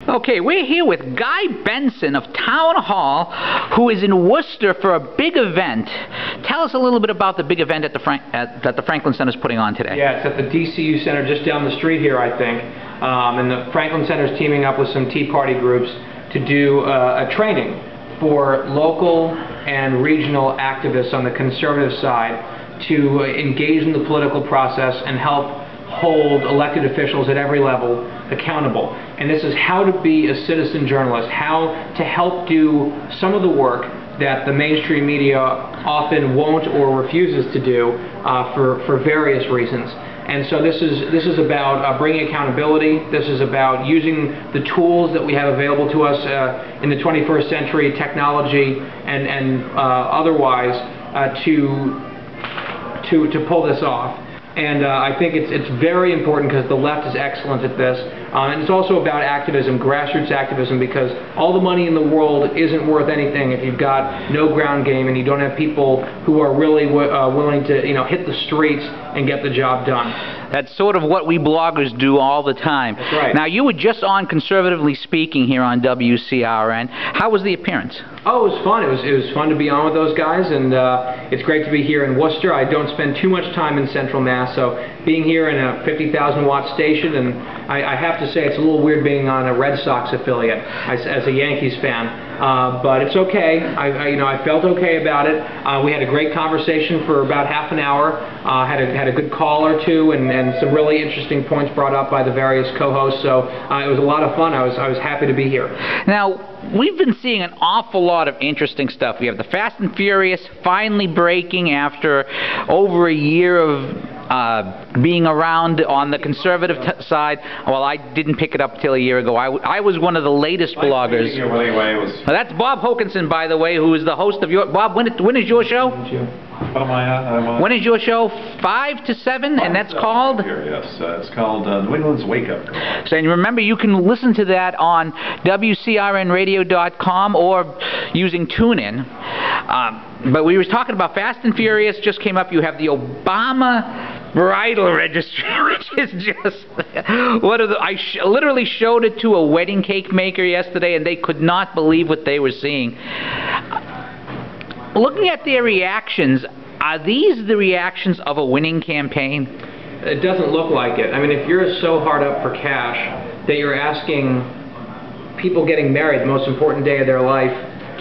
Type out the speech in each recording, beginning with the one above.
Okay, we're here with Guy Benson of Town Hall, who is in Worcester for a big event. Tell us a little bit about the big event at that the Franklin Center is putting on today. Yeah, it's at the DCU Center just down the street here, I think. And the Franklin Center is teaming up with some Tea Party groups to do a training for local and regional activists on the conservative side to engage in the political process and help hold elected officials at every level accountable. And this is how to be a citizen journalist, how to help do some of the work that the mainstream media often won't or refuses to do for various reasons. And so this is about bringing accountability. This is about using the tools that we have available to us in the 21st century, technology and otherwise, to pull this off. And I think it's very important because the left is excellent at this. And it's also about activism, grassroots activism, because all the money in the world isn't worth anything if you've got no ground game and you don't have people who are really willing to hit the streets and get the job done. That's sort of what we bloggers do all the time. That's right. Now, you were just on Conservatively Speaking here on WCRN. How was the appearance? Oh, it was fun. It was fun to be on with those guys, and it's great to be here in Worcester. I don't spend too much time in Central Mass, so being here in a 50,000 watt station, and I have to say it's a little weird being on a Red Sox affiliate as a Yankees fan. But it's okay. I felt okay about it. We had a great conversation for about half an hour. Had a good call or two, and some really interesting points brought up by the various co-hosts. So it was a lot of fun. I was happy to be here. Now, we've been seeing an awful lot of interesting stuff. We have the Fast and Furious finally breaking after over a year of being around on the conservative side. Well, I didn't pick it up till a year ago. I was one of the latest bloggers. Well, that's Bob Hokinson, by the way, who is the host of your... Bob, when is your show? What am I on? When is your show? 5 to 7, and that's called? Yes, it's called New England's Wake Up Call. So, and remember, you can listen to that on WCRNradio.com or using TuneIn. But we were talking about Fast and Furious, just came up. You have the Obama bridal registry, which is just I literally showed it to a wedding cake maker yesterday, and they could not believe what they were seeing. Looking at their reactions, are these the reactions of a winning campaign? It doesn't look like it. I mean, if you're so hard up for cash that you're asking people getting married, the most important day of their life,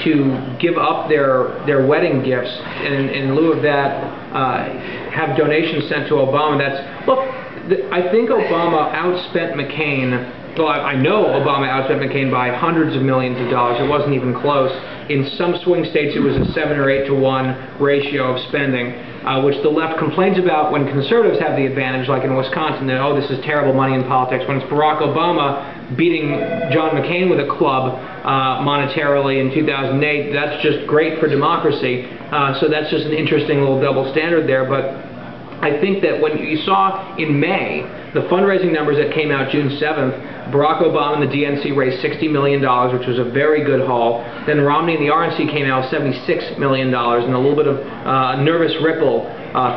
to give up their wedding gifts, and in lieu of that have donations sent to Obama. I think Obama outspent McCain. Well, I know Obama outspent McCain by hundreds of millions of dollars. It wasn't even close. In some swing states, it was a 7 or 8 to 1 ratio of spending, which the left complains about when conservatives have the advantage, like in Wisconsin, that, oh, this is terrible money in politics. When it's Barack Obama beating John McCain with a club monetarily in 2008, that's just great for democracy. So that's just an interesting little double standard there. But I think that when you saw in May the fundraising numbers that came out June 7th, Barack Obama and the DNC raised $60 million, which was a very good haul. Then Romney and the RNC came out with $76 million, and a little bit of nervous ripple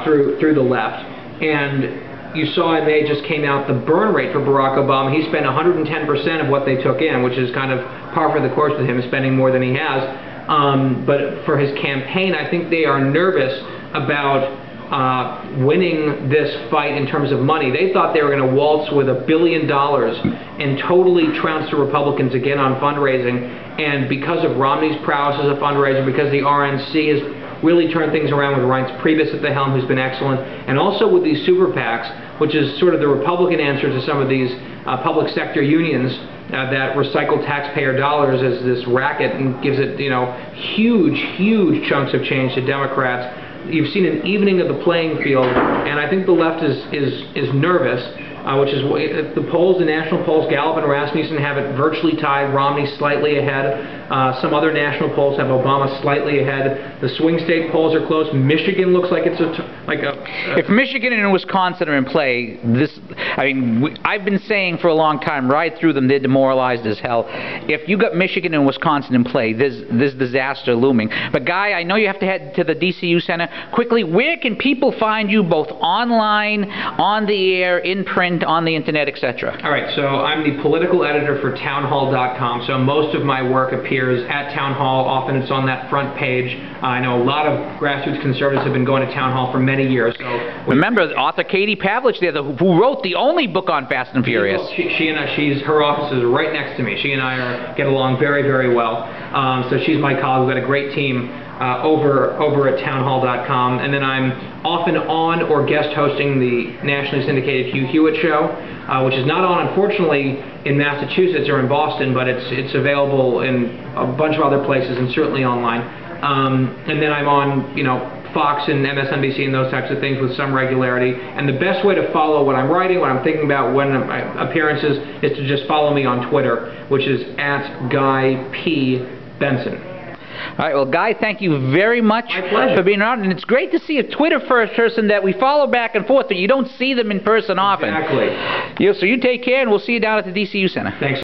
through the left. And you saw in May just came out the burn rate for Barack Obama. He spent 110% of what they took in, which is kind of par for the course with him, spending more than he has. But for his campaign, I think they are nervous about winning this fight in terms of money. They thought they were going to waltz with $1 billion and totally trounce the Republicans again on fundraising. And because of Romney's prowess as a fundraiser, because the RNC has really turned things around with Reince Priebus at the helm, who's been excellent, and also with these super PACs, which is sort of the Republican answer to some of these public sector unions that recycle taxpayer dollars as this racket and gives it, huge chunks of change to Democrats. You've seen an evening of the playing field, and I think the left is nervous, which is the polls, the national polls, Gallup and Rasmussen have it virtually tied, Romney slightly ahead. Some other national polls have Obama slightly ahead. The swing state polls are close. Michigan looks like it's If Michigan and Wisconsin are in play, I've been saying for a long time, right through them, they're demoralized as hell. If you got Michigan and Wisconsin in play, there's disaster looming. But Guy, I know you have to head to the DCU Center. Quickly, where can people find you both online, on the air, in print? find on the internet, etc.? All right, so I'm the political editor for townhall.com, so most of my work appears at Town Hall. Often it's on that front page. I know a lot of grassroots conservatives have been going to Town Hall for many years. So remember, author Katie Pavlich there, who wrote the only book on Fast and Furious. Her office is right next to me. She and I get along very, very well. So she's my colleague. We've got a great team over at townhall.com. And then I'm often on or guest hosting the nationally syndicated Hugh Hewitt Show, which is not on, unfortunately, in Massachusetts or in Boston, but it's available in a bunch of other places and certainly online. And then I'm on, Fox and MSNBC and those types of things with some regularity. And the best way to follow what I'm writing, what I'm thinking about, when appearances, is to just follow me on Twitter, which is @GuyP.Benson. All right, well, Guy, thank you very much for being around, and it's great to see a Twitter person that we follow back and forth, but you don't see them in person often. Exactly. So you take care, and we'll see you down at the DCU Center. Thanks.